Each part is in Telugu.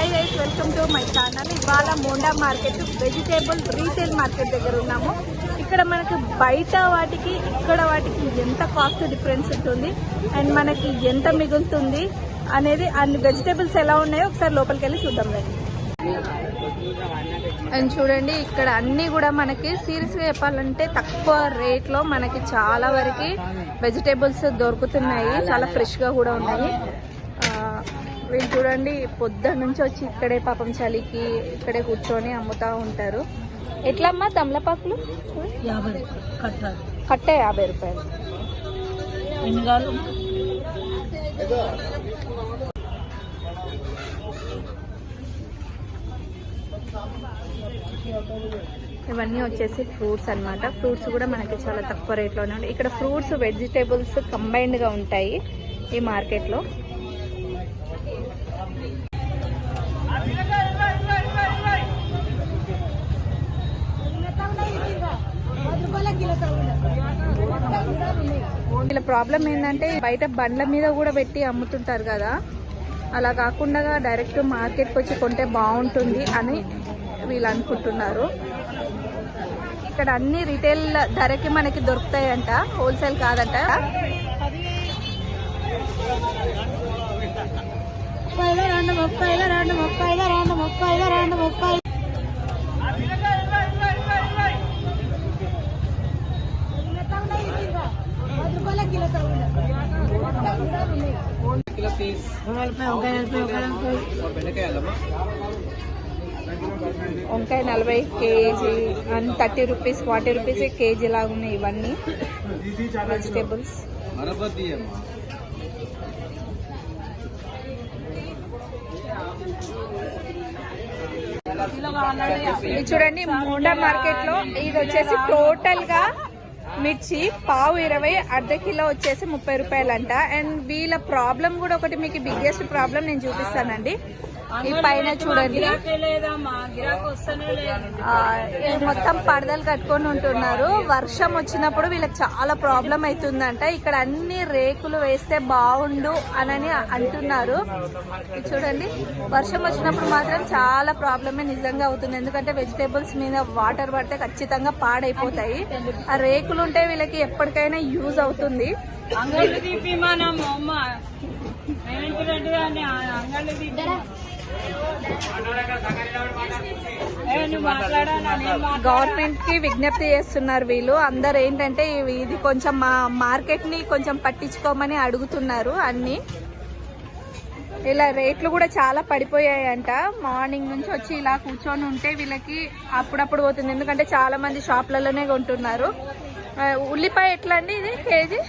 Hi guys, welcome to my channel. ఇవాళ Monda market vegetable resale market దగ్గర ఉన్నాము. ఇక్కడ మనకి బయట వాటికి ఇక్కడ వాటికి ఎంత కాస్ట్ డిఫరెన్స్ ఉంటుంది అండ్ మనకి ఎంత మిగులుతుంది అనేది, అన్ని వెజిటేబుల్స్ ఎలా ఉన్నాయో ఒకసారి లోపలికి వెళ్ళి చూద్దాం రండి. అండ్ చూడండి, ఇక్కడ అన్నీ కూడా మనకి సీరియస్గా చెప్పాలంటే తక్కువ రేట్లో మనకి చాలా వరకు వెజిటేబుల్స్ దొరుకుతున్నాయి. చాలా ఫ్రెష్గా కూడా ఉన్నాయి. వీళ్ళు చూడండి, పొద్దున్న నుంచి వచ్చి ఇక్కడే పాపం చలికి ఇక్కడే కూర్చొని అమ్ముతూ ఉంటారు. ఎట్లమ్మా తమలపాకులు? 50 కట్టే 50 రూపాయలు. ఇవన్నీ వచ్చేసి ఫ్రూట్స్ అన్నమాట. ఫ్రూట్స్ కూడా మనకి చాలా తక్కువ రేట్లోనే ఉంటాయి. ఇక్కడ ఫ్రూట్స్ వెజిటేబుల్స్ కంబైన్డ్గా ఉంటాయి ఈ మార్కెట్లో. వీళ్ళ ప్రాబ్లం ఏంటంటే బయట బండ్ల మీద కూడా పెట్టి అమ్ముతుంటారు కదా, అలా కాకుండా డైరెక్ట్ మార్కెట్కి వచ్చి కొంటే బాగుంటుంది అని వీళ్ళు అనుకుంటున్నారు. ఇక్కడ అన్ని రిటైల్ ధరకి మనకి దొరుకుతాయంట, హోల్సేల్ కాదంట. వంకాయ 40 KG and 30 rupees 40 rupees KG లాగా ఉన్నాయి ఇవన్నీ వెజిటేబుల్స్. చూడండి, మోండా మార్కెట్ లో ఇది వచ్చేసి టోటల్ గా మిర్చి పావు 20, అర్ధ కిలో వచ్చేసి 30 రూపాయలంట. అండ్ వీళ్ళ ప్రాబ్లం కూడా ఒకటి, మీకు బిగ్గెస్ట్ ప్రాబ్లం నేను చూపిస్తానండి. ఈ పైన చూడండి, మొత్తం పడదలు కట్టుకొని ఉంటున్నారు. వర్షం వచ్చినప్పుడు వీళ్ళకి చాలా ప్రాబ్లం అవుతుందంట. ఇక్కడ అన్ని రేకులు వేస్తే బాగుండు అని అంటున్నారు. చూడండి, వర్షం వచ్చినప్పుడు మాత్రం చాలా ప్రాబ్లమే నిజంగా అవుతుంది. ఎందుకంటే వెజిటేబుల్స్ మీద వాటర్ పడితే ఖచ్చితంగా పాడైపోతాయి. ఆ రేకులు ఉంటే వీళ్ళకి ఎప్పటికైనా యూజ్ అవుతుంది. గవర్నమెంట్ కి విజ్ఞప్తి చేస్తున్నారు వీళ్ళు అందరు. ఏంటంటే ఇది కొంచెం మా మార్కెట్ ని కొంచెం పట్టించుకోమని అడుగుతున్నారు. అన్ని ఇలా రేట్లు కూడా చాలా పడిపోయాయంట. మార్నింగ్ నుంచి వచ్చి ఇలా కూర్చొని ఉంటే వీళ్ళకి అప్పుడప్పుడు పోతుంది, ఎందుకంటే చాలా మంది షాప్లలోనే కొంటున్నారు. ఉల్లిపాయ ఎట్లా అండి ఇది కేజీ?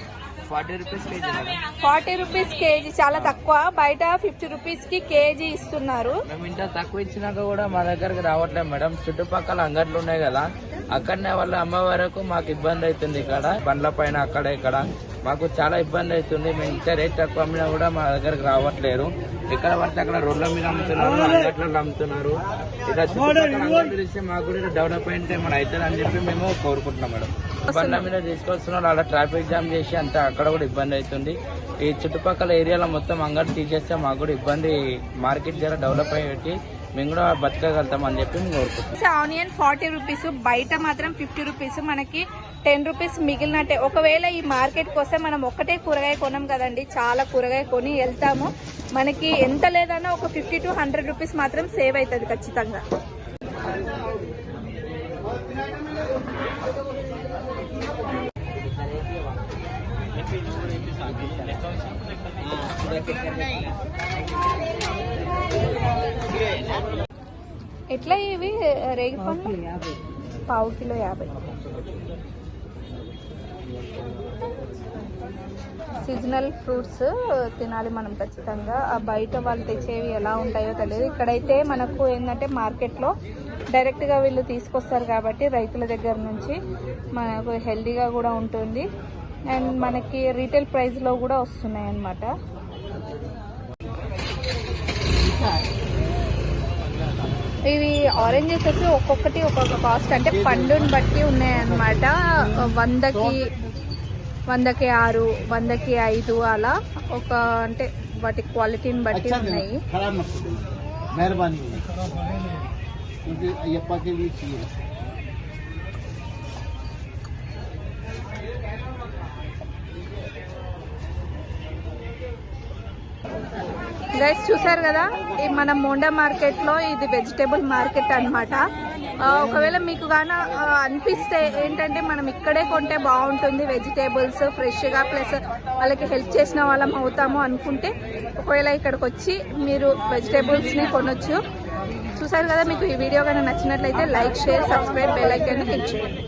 40 రూపీస్ కేజీ, చాలా తక్కువ. బయట 50 రూపీస్ కి కేజీ ఇస్తున్నారు. మేము ఇంత తక్కువ ఇచ్చినాక కూడా మా దగ్గరకు రావట్లేదు మేడం. చుట్టుపక్కల అంగట్లు ఉన్నాయి కదా, అక్కడనే వాళ్ళు అమ్మే వరకు మాకు ఇబ్బంది అవుతుంది. ఇక్కడ బండ్ల పైన అక్కడ ఇక్కడ మాకు చాలా ఇబ్బంది అవుతుంది. మేము ఇంత రేట్ తక్కువ అమ్మినా కూడా మా దగ్గరకు రావట్లేరు. ఇక్కడ పడితే అక్కడ రోడ్ల మీద అమ్ముతున్నారు, అంగట్లలో అమ్ముతున్నారు. ఇలా చుట్టుపక్కల అంగట్లు ఇస్తే మాకు కూడా డెవలప్ అయితే మన అవుతుంది అని చెప్పి మేము కోరుకుంటున్నాం మేడం. బండ్ల మీద తీసుకొస్తున్నారు, అలా ట్రాఫిక్ జామ్ చేసి అంతా అక్కడ కూడా ఇబ్బంది అవుతుంది. ఈ చుట్టుపక్కల ఏరియాలో మొత్తం అంగడి తీసేస్తే మాకు కూడా ఇబ్బంది. మార్కెట్ జర డెవలప్ అయ్యి మేము కూడా బతకగలుగుతాం అని చెప్పి మేము కోరుకుంటాం. ఆనియన్ 40 రూపీస్, బయట మాత్రం 50 రూపీస్. మనకి 10 రూపీస్ మిగిలినట్టే. ఒకవేళ ఈ మార్కెట్కి వస్తే మనం ఒక్కటే కూరగాయ కొనం కదండి, చాలా కూరగాయ కొని వెళ్తాము. మనకి ఎంత లేదన్నా ఒక 50 to 100 రూపీస్ మాత్రం సేవ్ అవుతుంది ఖచ్చితంగా. ఎట్లా ఇవి రేగి పండ్లు? పావు కిలో 50. సీజనల్ ఫ్రూట్స్ తినాలి మనం ఖచ్చితంగా. ఆ బయట వాళ్ళు తెచ్చేవి ఎలా ఉంటాయో తెలియదు. ఇక్కడైతే మనకు ఏంటంటే మార్కెట్లో డైరెక్ట్గా వీళ్ళు తీసుకొస్తారు కాబట్టి రైతుల దగ్గర నుంచి మనకు హెల్దీగా కూడా ఉంటుంది. అండ్ మనకి రీటైల్ ప్రైస్లో కూడా వస్తున్నాయి అన్నమాట. ఇవి ఆరెంజెస్ వచ్చి ఒక్కొక్కటి ఒక్కొక్క కాస్ట్, అంటే పండుని బట్టి ఉన్నాయన్నమాట. 100కి 6, 100కి 5 అలా. ఒక అంటే వాటి క్వాలిటీని బట్టి ఉన్నాయి. खराब मत करो, मेहरबानी होगी, क्योंकि अयप्पा के लिए चाहिए. గైస్ చూసారు కదా, ఈ మన మోండా మార్కెట్లో ఇది వెజిటేబుల్ మార్కెట్ అన్నమాట. ఒకవేళ మీకు గాన అనిపిస్తే ఏంటంటే మనం ఇక్కడే కొంటే బాగుంటుంది వెజిటేబుల్స్ ఫ్రెష్గా, ప్లస్ వాళ్ళకి హెల్ప్ చేసిన వాళ్ళం అవుతాము అనుకుంటే ఒకవేళ ఇక్కడికి వచ్చి మీరు వెజిటేబుల్స్ని కొనొచ్చు. చూసారు కదా, మీకు ఈ వీడియో కానీ నచ్చినట్లయితే like, share, subscribe, bell icon click చేయండి.